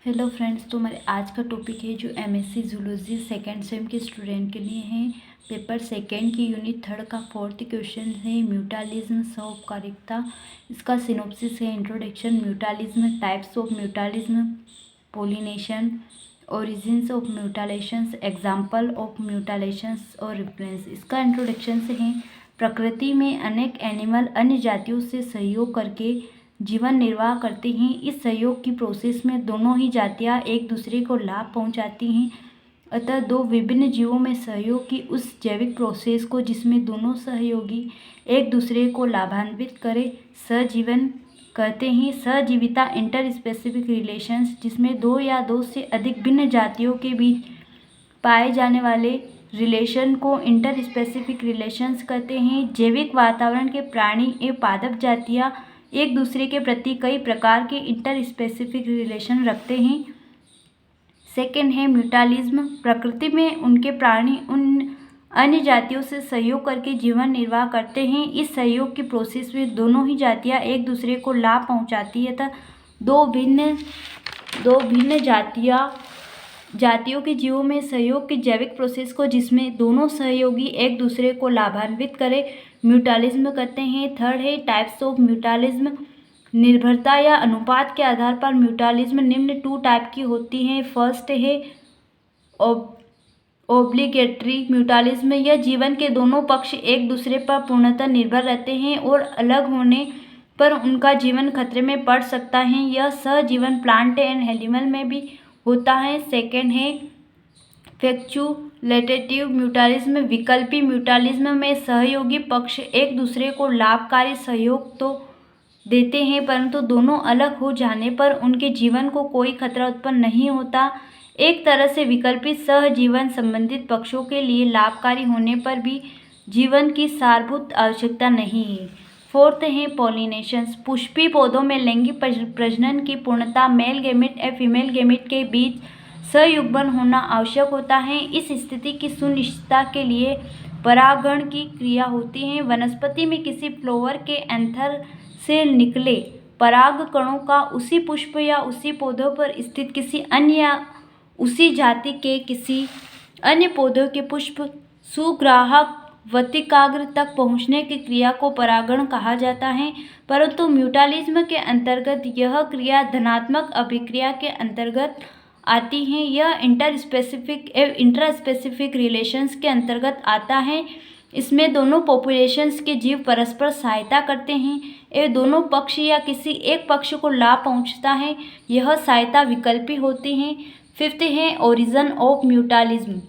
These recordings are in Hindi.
हेलो फ्रेंड्स, तो हमारे आज का टॉपिक है जो एमएससी जूलॉजी सेकेंड सेम के स्टूडेंट के लिए है। पेपर सेकेंड की यूनिट थर्ड का फोर्थ क्वेश्चन है म्यूटालिज्म सहउपकारिता। इसका सिनोप्सिस है। Introduction, mutualism, types of mutualism, pollination, origins of mutualisms, example of mutualisms और रिफरेंस। इसका इंट्रोडक्शन से है। प्रकृति में अनेक एनिमल अन्य जातियों से सहयोग करके जीवन निर्वाह करते हैं। इस सहयोग की प्रोसेस में दोनों ही जातियां एक दूसरे को लाभ पहुंचाती हैं। अतः दो विभिन्न जीवों में सहयोग की उस जैविक प्रोसेस को जिसमें दोनों सहयोगी एक दूसरे को लाभान्वित करें सहजीवन कहते हैं। सहजीविता इंटर स्पेसिफिक रिलेशंस, जिसमें दो या दो से अधिक भिन्न जातियों के बीच पाए जाने वाले रिलेशन को इंटर स्पेसिफिक रिलेशंस कहते हैं। जैविक वातावरण के प्राणी एवं पादप जातियां एक दूसरे के प्रति कई प्रकार के इंटर स्पेसिफिक रिलेशन रखते हैं। सेकेंड है म्यूटालिज्म। प्रकृति में उनके प्राणी उन अन्य जातियों से सहयोग करके जीवन निर्वाह करते हैं। इस सहयोग की प्रोसेस में दोनों ही जातियां एक दूसरे को लाभ पहुंचाती है। दो भिन्न जातियों के जीवों में सहयोग की जैविक प्रोसेस को जिसमें दोनों सहयोगी एक दूसरे को लाभान्वित करें म्यूटालिज्म कहते हैं। थर्ड है टाइप्स ऑफ म्यूटालिज्म। निर्भरता या अनुपात के आधार पर म्यूटालिज्म निम्न टू टाइप की होती हैं। फर्स्ट है ऑब्लिगेटरी म्यूटालिज्म। यह जीवन के दोनों पक्ष एक दूसरे पर पूर्णतः निर्भर रहते हैं और अलग होने पर उनका जीवन खतरे में पड़ सकता है। यह सहजीवन प्लांट एंड एनिमल में भी होता है। सेकेंड है फैक्चुलेटेटिव म्यूटालिज्म। विकल्पी म्यूटालिज्म में सहयोगी पक्ष एक दूसरे को लाभकारी सहयोग तो देते हैं, परंतु दोनों अलग हो जाने पर उनके जीवन को कोई खतरा उत्पन्न नहीं होता। एक तरह से विकल्पी सहजीवन संबंधित पक्षों के लिए लाभकारी होने पर भी जीवन की सारभूत आवश्यकता नहीं है। फोर्थ है पॉलिनेशंस। पुष्पी पौधों में लैंगिक प्रजनन की पूर्णता मेल गैमेट और फीमेल गैमेट के बीच सहयुग्मन होना आवश्यक होता है। इस स्थिति की सुनिश्चितता के लिए परागण की क्रिया होती है। वनस्पति में किसी फ्लावर के एंथर से निकले पराग कणों का उसी पुष्प या उसी पौधों पर स्थित किसी अन्य या उसी जाति के किसी अन्य पौधों के पुष्प सुग्राहक वतिकाग्र तक पहुँचने की क्रिया को परागण कहा जाता है। परंतु म्यूटालिज्म के अंतर्गत यह क्रिया धनात्मक अभिक्रिया के अंतर्गत आती है। यह इंटर स्पेसिफिक एवं इंट्रा स्पेसिफिक रिलेशंस के अंतर्गत आता है। इसमें दोनों पॉपुलेशंस के जीव परस्पर सहायता करते हैं एवं दोनों पक्ष या किसी एक पक्ष को लाभ पहुंचता है। यह सहायता विकल्पी होती है। फिफ्थ है ओरिजिन ऑफ म्यूटालिज्म।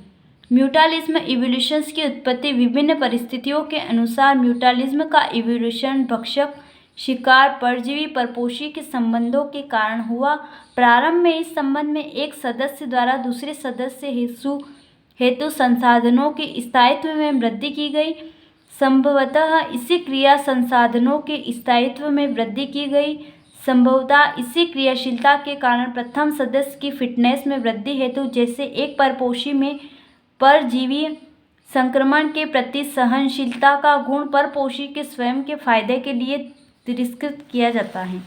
म्यूटालिज्म इवोल्यूशंस की उत्पत्ति विभिन्न परिस्थितियों के अनुसार म्यूटालिज्म का इवोल्यूशन भक्षक शिकार परजीवी परपोषी के संबंधों के कारण हुआ। प्रारंभ में इस संबंध में एक सदस्य द्वारा दूसरे सदस्य हेतु संसाधनों के स्थायित्व में वृद्धि की गई। संभवतः इसी क्रिया संसाधनों के स्थायित्व में वृद्धि की गई। संभवतः इसी क्रियाशीलता के कारण प्रथम सदस्य की फिटनेस में वृद्धि हेतु जैसे एक परपोषी में परजीवी संक्रमण के प्रति सहनशीलता का गुण परपोषी के स्वयं के फायदे के लिए तिरस्कृत किया जाता है।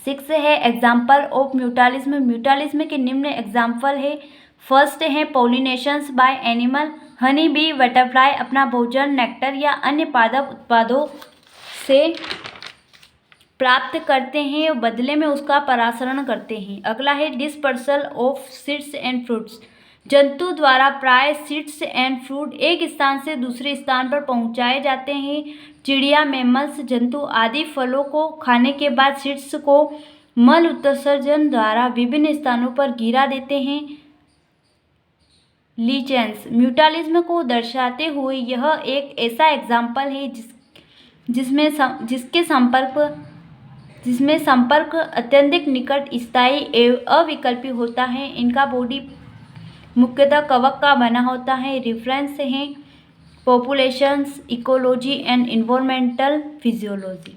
सिक्स है एग्जाम्पल ऑफ म्यूटालिज्म। म्यूटालिज्म के निम्न एग्जाम्पल है। फर्स्ट है pollinations by animal. Honey bee butterfly अपना भोजन नेक्टर या अन्य पादप उत्पादों से प्राप्त करते हैं और बदले में उसका परासरण करते हैं। अगला है dispersal of seeds and fruits. जंतु द्वारा प्राय सीड्स एंड फ्रूट एक स्थान से दूसरे स्थान पर पहुंचाए जाते हैं। चिड़िया, मैमल्स, जंतु आदि फलों को खाने के बाद सीड्स को मल उत्सर्जन द्वारा विभिन्न स्थानों पर गिरा देते हैं। लीचेंस म्यूटालिज्म को दर्शाते हुए यह एक ऐसा एग्जाम्पल है जिसमें संपर्क अत्यधिक निकट, स्थायी एवं अविकल्पी होता है। इनका बॉडी मुख्यतः कवक का बना होता है। रेफरेंस हैं populations, ecology and environmental physiology.